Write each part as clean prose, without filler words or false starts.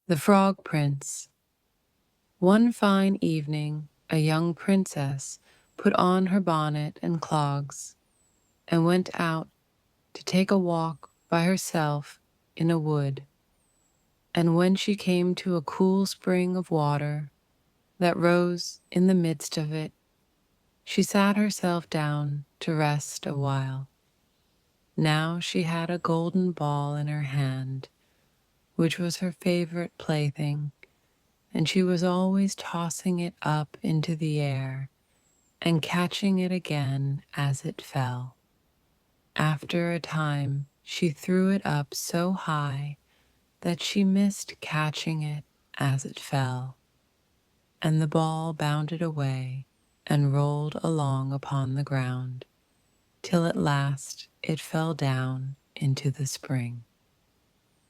The Frog Prince. One fine evening, a young princess put on her bonnet and clogs and went out to take a walk by herself in a wood. And when she came to a cool spring of water that rose in the midst of it, she sat herself down to rest a while. Now she had a golden ball in her hand, which was her favorite plaything, and she was always tossing it up into the air and catching it again as it fell. After a time, she threw it up so high that she missed catching it as it fell, and the ball bounded away and rolled along upon the ground, till at last it fell down into the spring.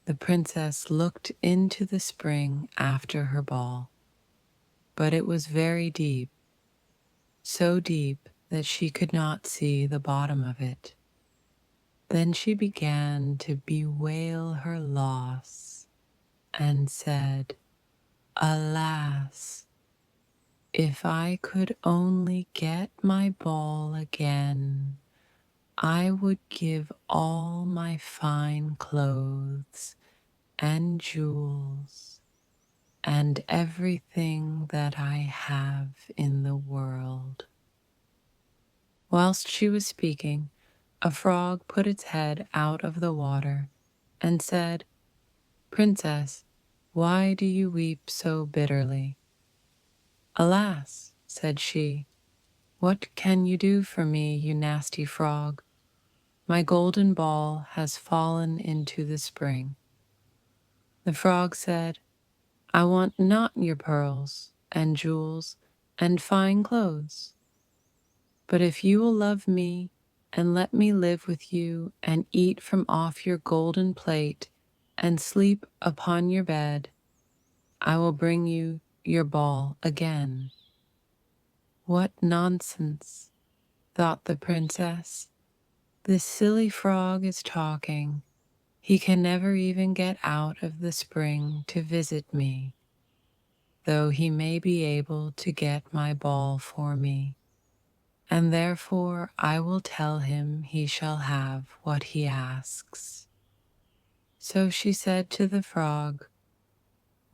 The princess looked into the spring after her ball, but it was very deep, so deep that she could not see the bottom of it. Then she began to bewail her loss and said, "Alas, if I could only get my ball again, I would give all my fine clothes and jewels and everything that I have in the world." Whilst she was speaking, a frog put its head out of the water and said, "Princess, why do you weep so bitterly?" "Alas," said she, "what can you do for me, you nasty frog? My golden ball has fallen into the spring." The frog said, "I want not your pearls and jewels and fine clothes. But if you will love me and let me live with you and eat from off your golden plate and sleep upon your bed, I will bring you your ball again." "What nonsense," thought the princess. "This silly frog is talking. He can never even get out of the spring to visit me, though he may be able to get my ball for me. And therefore I will tell him he shall have what he asks." So she said to the frog,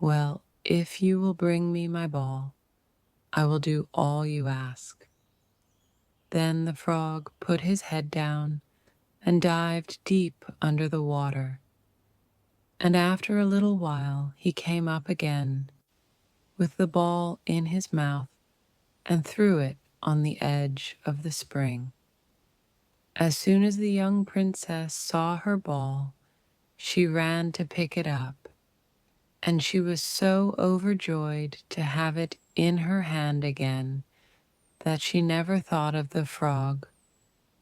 "Well, if you will bring me my ball, I will do all you ask." Then the frog put his head down and dived deep under the water, and after a little while he came up again with the ball in his mouth and threw it on the edge of the spring. As soon as the young princess saw her ball, she ran to pick it up, and she was so overjoyed to have it in her hand again that she never thought of the frog,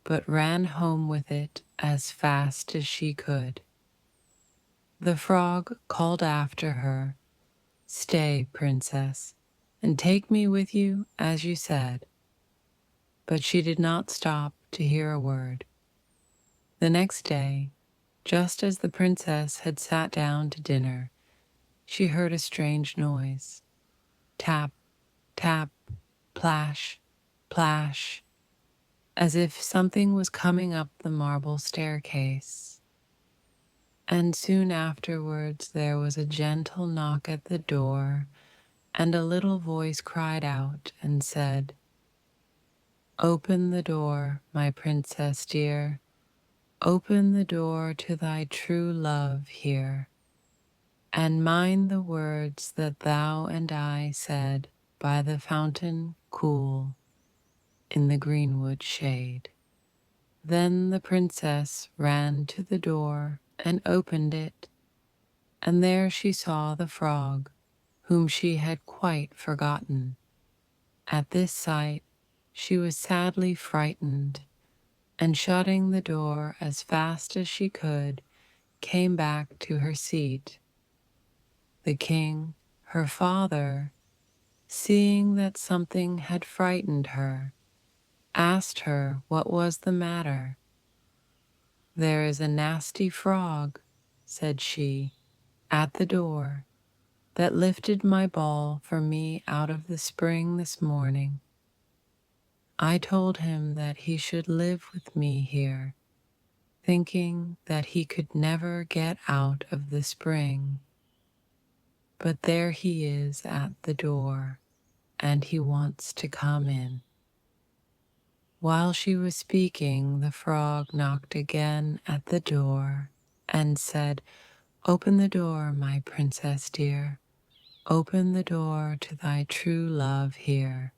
but ran home with it as fast as she could. The frog called after her, "Stay, princess, and take me with you as you said." But she did not stop to hear a word. The next day, just as the princess had sat down to dinner, she heard a strange noise. Tap, tap, plash, plash, as if something was coming up the marble staircase. And soon afterwards there was a gentle knock at the door, and a little voice cried out and said, "Open the door, my princess dear. Open the door to thy true love here, and mind the words that thou and I said by the fountain cool in the greenwood shade." Then the princess ran to the door and opened it, and there she saw the frog, whom she had quite forgotten. At this sight she was sadly frightened, and shutting the door as fast as she could, came back to her seat. The king, her father, seeing that something had frightened her, asked her what was the matter. "There is a nasty frog," said she, "at the door, that lifted my ball for me out of the spring this morning. I told him that he should live with me here, thinking that he could never get out of the spring. But there he is at the door, and he wants to come in." While she was speaking, the frog knocked again at the door and said, "Open the door, my princess dear. Open the door to thy true love here,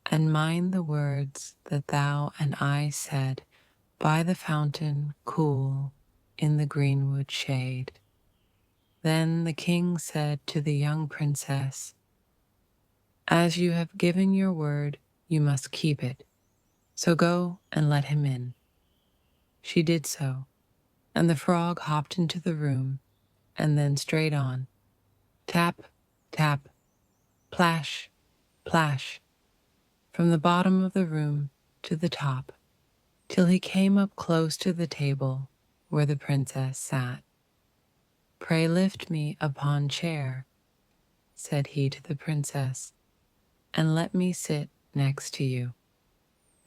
and mind the words that thou and I said by the fountain cool in the greenwood shade." Then the king said to the young princess, "As you have given your word, you must keep it. So go and let him in." She did so, and the frog hopped into the room, and then straight on. Tap, tap, plash, plash, from the bottom of the room to the top, till he came up close to the table where the princess sat. "Pray lift me upon chair," said he to the princess, "and let me sit next to you."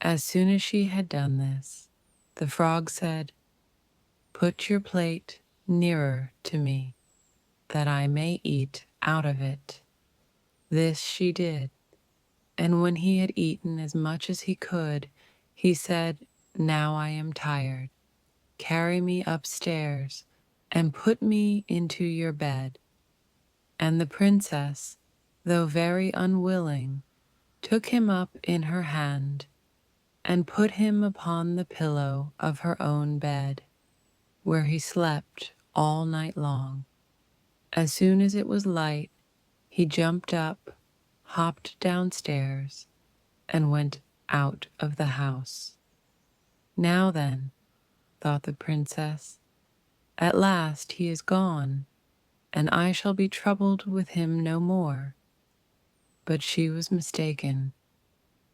As soon as she had done this, the frog said, "Put your plate nearer to me, that I may eat out of it." This she did, and when he had eaten as much as he could, he said, "Now I am tired. Carry me upstairs and put me into your bed." And the princess, though very unwilling, took him up in her hand and put him upon the pillow of her own bed, where he slept all night long. As soon as it was light, he jumped up, hopped downstairs, and went out of the house. "Now then," thought the princess, "at last he is gone, and I shall be troubled with him no more." But she was mistaken,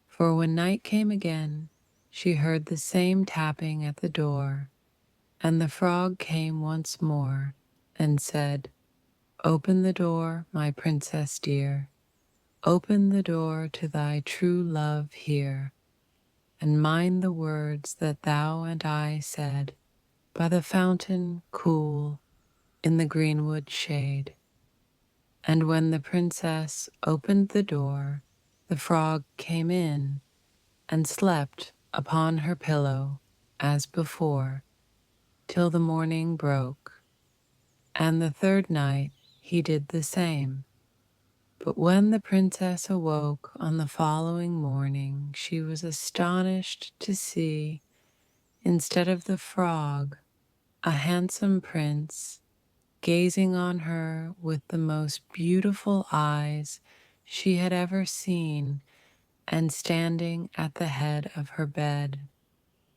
for when night came again, she heard the same tapping at the door, and the frog came once more and said, "Open the door, my princess dear. Open the door to thy true love here, and mind the words that thou and I said by the fountain cool in the greenwood shade." And when the princess opened the door, the frog came in and slept upon her pillow as before, till the morning broke. And the third night he did the same. But when the princess awoke on the following morning, she was astonished to see, instead of the frog, a handsome prince gazing on her with the most beautiful eyes she had ever seen, and standing at the head of her bed.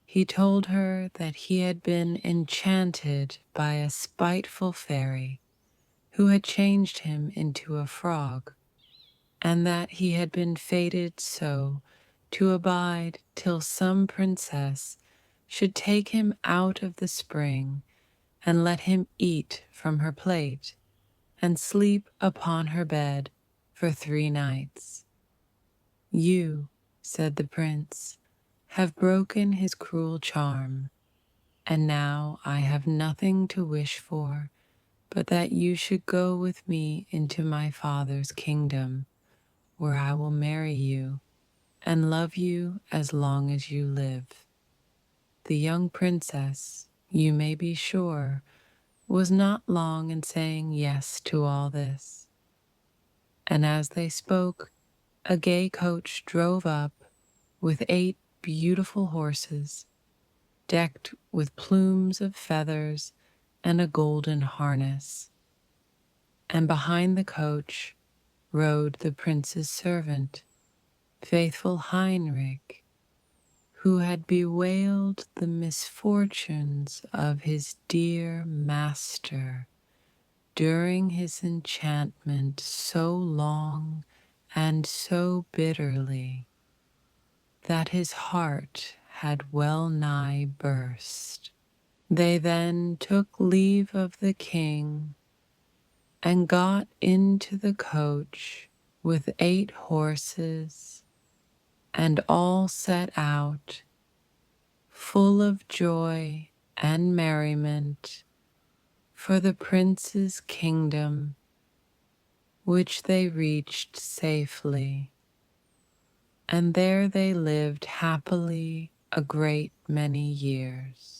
He told her that he had been enchanted by a spiteful fairy who had changed him into a frog, and that he had been fated so to abide till some princess should take him out of the spring and let him eat from her plate and sleep upon her bed for 3 nights. "You," said the prince, "have broken his cruel charm, and now I have nothing to wish for but that you should go with me into my father's kingdom, where I will marry you and love you as long as you live." The young princess, you may be sure, was not long in saying yes to all this. And as they spoke, a gay coach drove up with 8 beautiful horses, decked with plumes of feathers and a golden harness. And behind the coach rode the prince's servant, faithful Heinrich, who had bewailed the misfortunes of his dear master during his enchantment so long and so bitterly that his heart had well nigh burst. They then took leave of the king and got into the coach with 8 horses, and all set out, full of joy and merriment, for the prince's kingdom, which they reached safely. And there they lived happily a great many years.